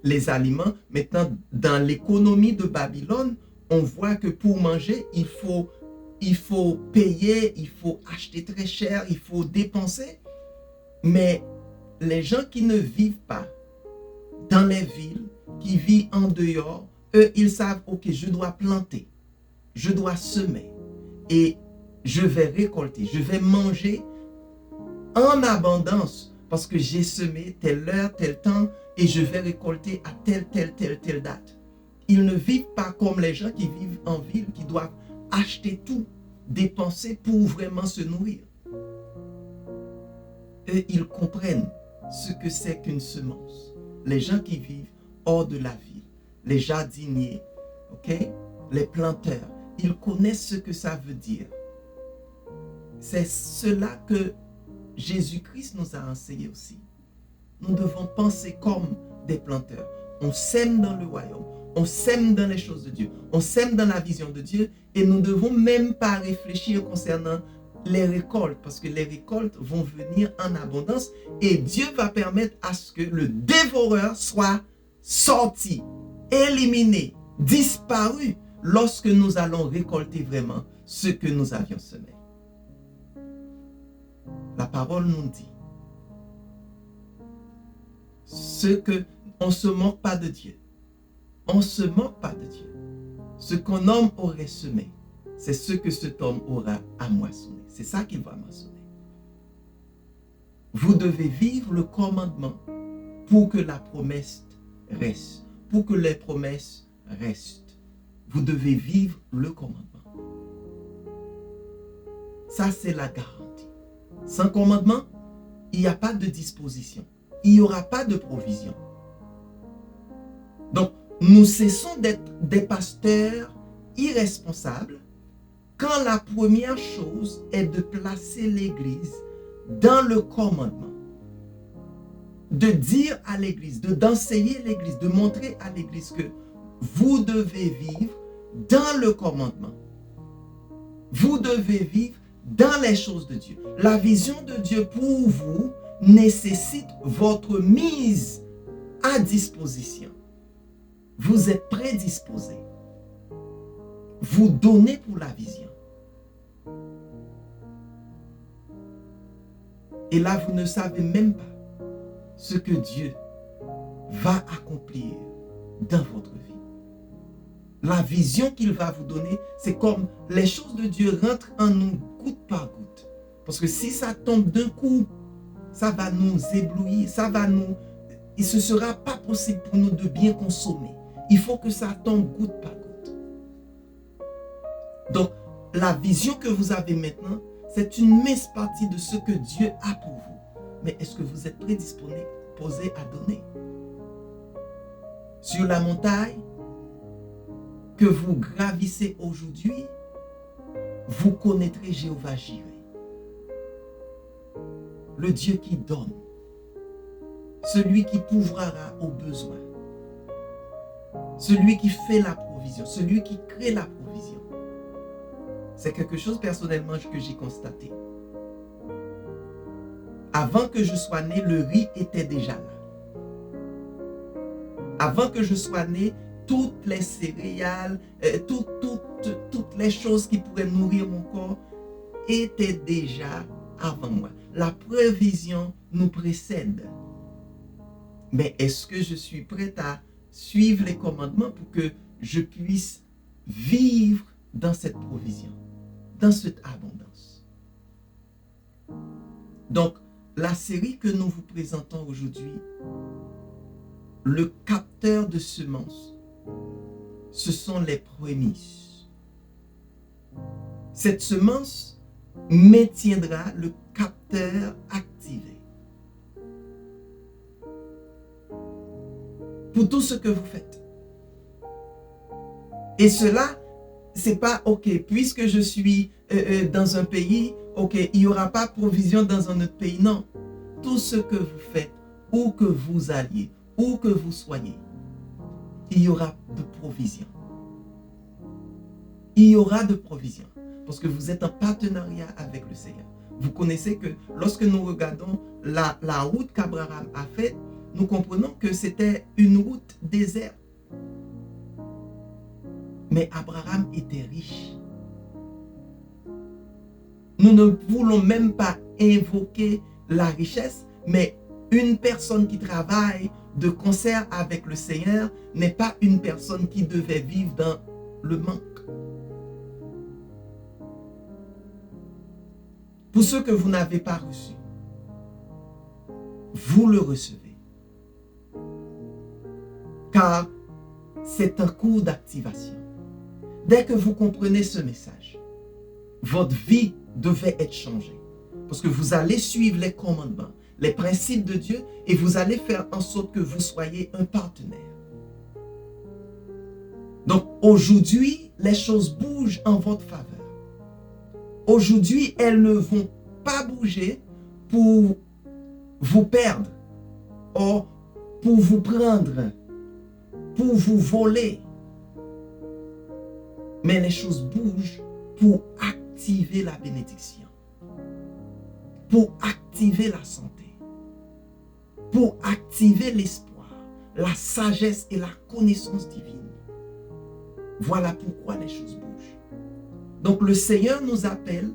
les aliments. Maintenant, dans l'économie de Babylone, on voit que pour manger, il faut payer, il faut acheter très cher, il faut dépenser. Mais les gens qui ne vivent pas dans les villes, qui vivent en dehors, eux, ils savent, ok, je dois planter, je dois semer et je vais récolter, je vais manger en abondance parce que j'ai semé telle heure, tel temps et je vais récolter à telle date. Ils ne vivent pas comme les gens qui vivent en ville, qui doivent acheter tout, dépenser pour vraiment se nourrir. Et ils comprennent ce que c'est qu'une semence. Les gens qui vivent hors de la ville, les jardiniers, okay? Les planteurs, ils connaissent ce que ça veut dire. C'est cela que Jésus-Christ nous a enseigné aussi. Nous devons penser comme des planteurs. On sème dans le royaume, on sème dans les choses de Dieu, on sème dans la vision de Dieu et nous ne devons même pas réfléchir concernant les récoltes parce que les récoltes vont venir en abondance et Dieu va permettre à ce que le dévoreur soit sorti, éliminé, disparu lorsque nous allons récolter vraiment ce que nous avions semé. La parole nous dit on ne se moque pas de Dieu. On ne se moque pas de Dieu. Ce qu'un homme aurait semé, c'est ce que cet homme aura à moissonner. C'est ça qu'il va moissonner. Vous devez vivre le commandement pour que la promesse reste. Pour que les promesses restent. Vous devez vivre le commandement. Ça, c'est la garantie. Sans commandement, il n'y a pas de disposition. Il n'y aura pas de provision. Donc, nous cessons d'être des pasteurs irresponsables quand la première chose est de placer l'Église dans le commandement. De dire à l'Église, d'enseigner l'Église, de montrer à l'Église que vous devez vivre dans le commandement. Vous devez vivre dans les choses de Dieu. La vision de Dieu pour vous nécessite votre mise à disposition. Vous êtes prédisposé. Vous donnez pour la vision. Et là, vous ne savez même pas ce que Dieu va accomplir dans votre vie. La vision qu'il va vous donner, c'est comme les choses de Dieu rentrent en nous goutte par goutte. Parce que si ça tombe d'un coup, ça va nous éblouir, et ce ne sera pas possible pour nous de bien consommer. Il faut que ça tombe goutte par goutte. Donc, la vision que vous avez maintenant, c'est une mince partie de ce que Dieu a pour vous. Mais est-ce que vous êtes prédisposé à donner? Sur la montagne que vous gravissez aujourd'hui, vous connaîtrez Jéhovah Jireh, le Dieu qui donne, celui qui pourvoira aux besoins, celui qui fait la provision, celui qui crée la provision. C'est quelque chose personnellement que j'ai constaté. Avant que je sois né, le riz était déjà là. Avant que je sois né, toutes les céréales, toutes les choses qui pourraient nourrir mon corps étaient déjà avant moi. La provision nous précède. Mais est-ce que je suis prête à suivre les commandements pour que je puisse vivre dans cette provision, dans cette abondance? Donc, la série que nous vous présentons aujourd'hui, le capteur de semences, ce sont les prémices. Cette semence maintiendra le capteur activé pour tout ce que vous faites. Et cela, c'est pas ok, puisque je suis dans un pays, ok, il n'y aura pas provision dans un autre pays. Non, tout ce que vous faites, où que vous alliez, où que vous soyez, il y aura de provision. Il y aura de provision. Parce que vous êtes en partenariat avec le Seigneur. Vous connaissez que lorsque nous regardons la route qu'Abraham a faite, nous comprenons que c'était une route déserte. Mais Abraham était riche. Nous ne voulons même pas invoquer la richesse, mais une personne qui travaille de concert avec le Seigneur n'est pas une personne qui devait vivre dans le manque. Pour ceux que vous n'avez pas reçus, vous le recevez. Car c'est un cours d'activation. Dès que vous comprenez ce message, votre vie devait être changée. Parce que vous allez suivre les commandements, les principes de Dieu, et vous allez faire en sorte que vous soyez un partenaire. Donc aujourd'hui, les choses bougent en votre faveur. Aujourd'hui, elles ne vont pas bouger pour vous perdre, ou pour vous prendre, pour vous voler. Mais les choses bougent pour activer la bénédiction, pour activer la santé, pour activer l'espoir, la sagesse et la connaissance divine. Voilà pourquoi les choses bougent. Donc le Seigneur nous appelle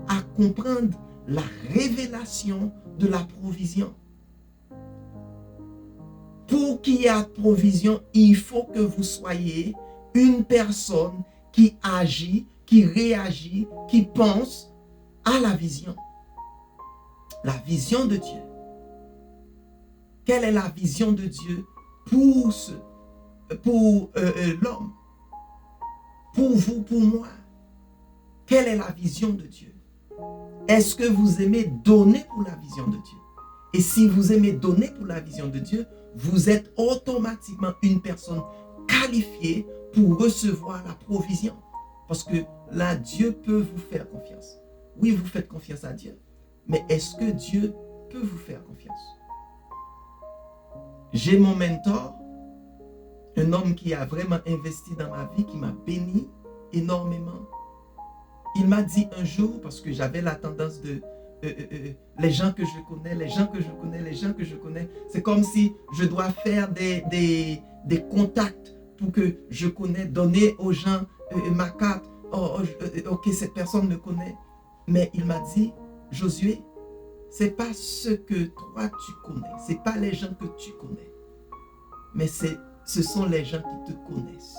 à comprendre la révélation de la provision. Pour qu'il y ait provision, il faut que vous soyez une personne qui agit, qui réagit, qui pense à la vision. La vision de Dieu. Quelle est la vision de Dieu pour l'homme? Pour vous, pour moi. Quelle est la vision de Dieu? Est-ce que vous aimez donner pour la vision de Dieu? Et si vous aimez donner pour la vision de Dieu, vous êtes automatiquement une personne qualifiée pour recevoir la provision. Parce que là, Dieu peut vous faire confiance. Oui, vous faites confiance à Dieu. Mais est-ce que Dieu peut vous faire confiance? J'ai mon mentor un homme qui a vraiment investi dans ma vie, qui m'a béni énormément. Il m'a dit un jour, parce que j'avais la tendance de les gens que je connais, les gens que je connais, les gens que je connais, c'est comme si je dois faire des contacts pour que je connais, donner aux gens ma carte. Ok, cette personne me connaît. Mais il m'a dit, Josué, c'est pas ce que toi tu connais, c'est pas les gens que tu connais, mais ce sont les gens qui te connaissent.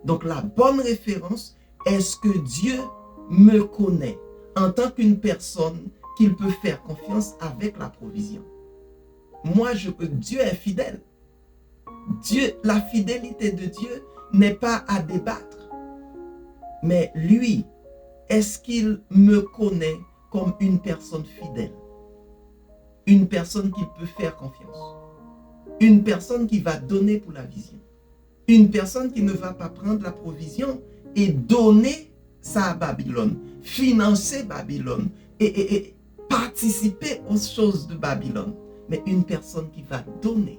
Donc la bonne référence est ce que Dieu me connaît en tant qu'une personne qu'il peut faire confiance avec la provision. Moi, Dieu est fidèle. La fidélité de Dieu n'est pas à débattre. Mais lui, est-ce qu'il me connaît comme une personne fidèle? Une personne qu'il peut faire confiance. Une personne qui va donner pour la vision. Une personne qui ne va pas prendre la provision et donner ça à Babylone, financer Babylone et participer aux choses de Babylone. Mais une personne qui va donner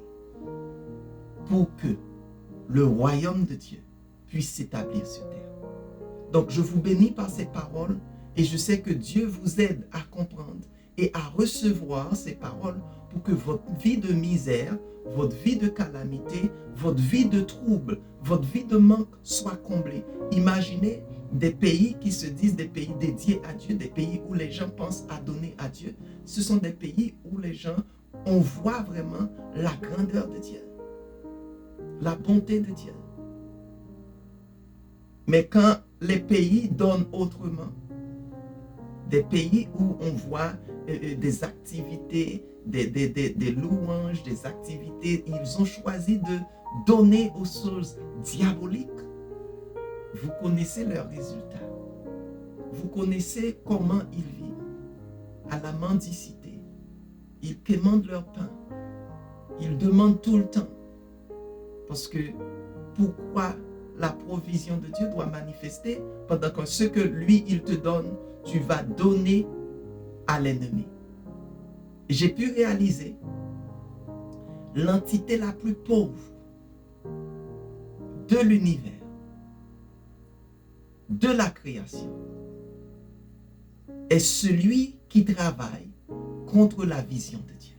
pour que le royaume de Dieu puisse s'établir sur terre. Donc je vous bénis par ces paroles et je sais que Dieu vous aide à comprendre et à recevoir ces paroles pour que votre vie de misère, votre vie de calamité, votre vie de trouble, votre vie de manque soit comblée. Imaginez des pays qui se disent des pays dédiés à Dieu, des pays où les gens pensent à donner à Dieu. Ce sont des pays où les gens, on voit vraiment la grandeur de Dieu, la bonté de Dieu. Mais quand les pays donnent autrement, des pays où on voit des activités, des louanges, des activités, ils ont choisi de donner aux choses diaboliques. Vous connaissez leurs résultats. Vous connaissez comment ils vivent. À la mendicité. Ils quémandent leur pain. Ils demandent tout le temps. Parce que pourquoi la provision de Dieu doit manifester pendant que ce que lui, il te donne, tu vas donner à l'ennemi. J'ai pu réaliser l'entité la plus pauvre de l'univers, de la création, est celui qui travaille contre la vision de Dieu.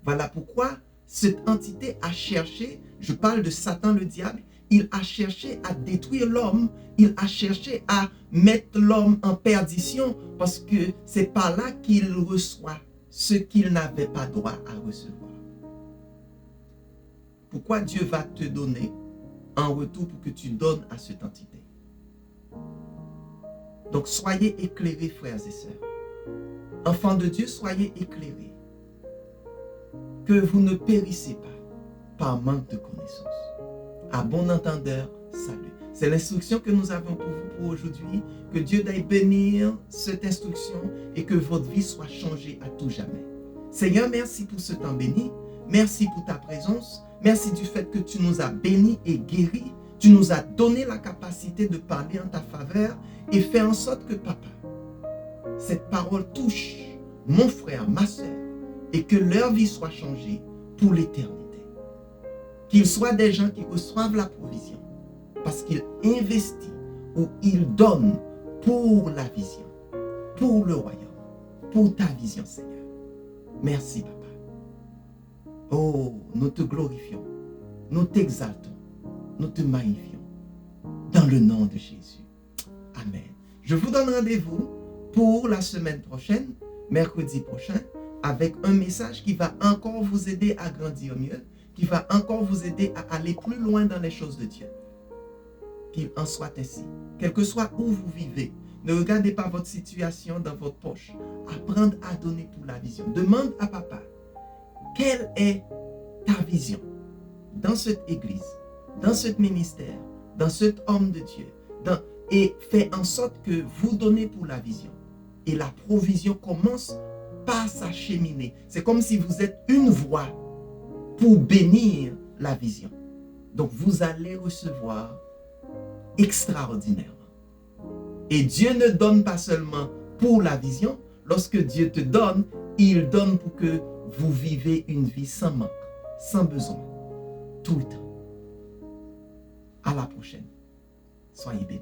Voilà pourquoi cette entité a cherché, je parle de Satan le diable, il a cherché à détruire l'homme, il a cherché à mettre l'homme en perdition parce que c'est par là qu'il reçoit ce qu'il n'avait pas droit à recevoir. Pourquoi Dieu va te donner en retour pour que tu donnes à cette entité? Donc soyez éclairés, frères et sœurs. Enfants de Dieu, soyez éclairés. Que vous ne périssez pas par manque de connaissance. À bon entendeur, salut. C'est l'instruction que nous avons pour vous pour aujourd'hui. Que Dieu aille bénir cette instruction et que votre vie soit changée à tout jamais. Seigneur, merci pour ce temps béni. Merci pour ta présence. Merci du fait que tu nous as bénis et guéris. Tu nous as donné la capacité de parler en ta faveur et faire en sorte que, papa, cette parole touche mon frère, ma soeur, et que leur vie soit changée pour l'éternité. Qu'ils soient des gens qui reçoivent la provision parce qu'ils investissent ou ils donnent pour la vision, pour le royaume, pour ta vision, Seigneur. Merci, papa. Oh, nous te glorifions, nous t'exaltons, nous te magnifions dans le nom de Jésus. Amen. Je vous donne rendez-vous pour la semaine prochaine, mercredi prochain, avec un message qui va encore vous aider à grandir mieux, qui va encore vous aider à aller plus loin dans les choses de Dieu. Qu'il en soit ainsi. Quel que soit où vous vivez, ne regardez pas votre situation dans votre poche. Apprendre à donner pour la vision. Demande à papa, quelle est ta vision dans cette église, dans ce ministère, dans cet homme de Dieu, et fais en sorte que vous donnez pour la vision. Et la provision commence par s'acheminer. C'est comme si vous êtes une voie pour bénir la vision. Donc vous allez recevoir extraordinairement. Et Dieu ne donne pas seulement pour la vision. Lorsque Dieu te donne, il donne pour que vous vivez une vie sans manque, sans besoin. tout le temps. À la prochaine. Soyez bénis.